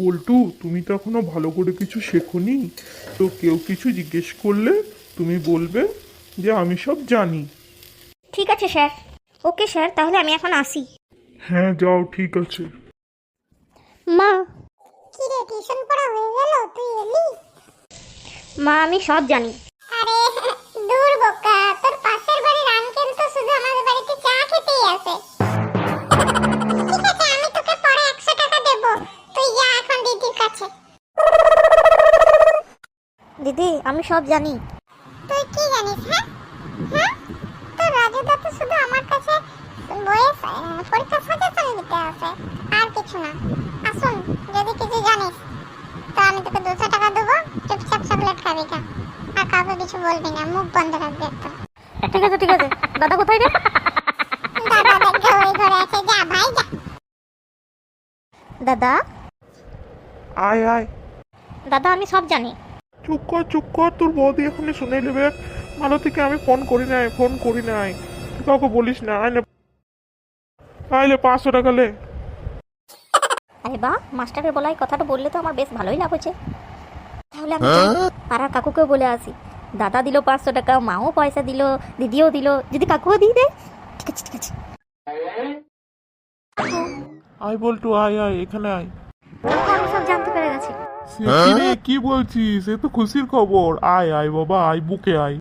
বল্টু, তুমি তো এখনো ভালো করে কিছু শেখোনি। তো কেউ কিছু জিজ্ঞেস করলে তুমি বলবে যে আমি সব জানি। ঠিক আছে স্যার। ওকে স্যার, তাহলে আমি এখন আসি। হ্যাঁ, যাও, ঠিক আছে। মা, কি রে, টিউশন পড়া হয়ে গেল? তুই এলি? মা আমি সব জানি। আরে দূর বোকা, তোর পাশের বাড়ির আঙ্কেল তো শুধু আমাদের বাড়িতে চা খেতেই আসে। ঠিক আছে, আমি তোকে পরে 100 টাকা দেব, তুই যা এখন দিদির কাছে। দিদি আমি সব জানি। তুই কি জানিস? হ্যাঁ হ্যাঁ, তোর রাজুদা তো শুধু আমার কাছে বইয়ে পরীক্ষা সাজেশন দিতে আসে, আর কিছু না। আসুন, যদি কিছু জানিস তো আমি তোকে 200 টাকা দেবো, চুপচাপ চকলেট খাবি না, আর কাউকে কিছু বলবি না, মুখ বন্ধ রাখবি একদম। ঠিক আছে ঠিক আছে। দাদা কোথায় রে? দাদা দেখে ওই ঘরে আছে, যা ভাই যা। দাদা, আয় আয়। দাদা আমি সব জানি। চুপ কর চুপ কর, তোর বৌদি এখনই শুনে নেবে। ভালো থেকে আমি ফোন করি নাই। তুই কাউকে বলিস না। আইলে 500 টাকা লে। আরে বাহ, মাস্টারের বলাই কথাটা বললে তো আমার বেশ ভালোই লাভ হচ্ছে। তাহলে আমি যাই, পাড়ার কাকুকেও বলে আসি। দাদা দিল 500 টাকা, মাও পয়সা দিল, দিদিও দিল, যদি কাকুও দিয়ে দেয়। ঠিক আছে ঠিক আছে। আয় বল্টু, আয় আয়, এখানে আয়। আমি সব জানতে পেরে গেছি। সে কি রে, কি বলছিস? এ তো খুশির খবর। আয় আয় বাবা, আয়, বুকে আয়।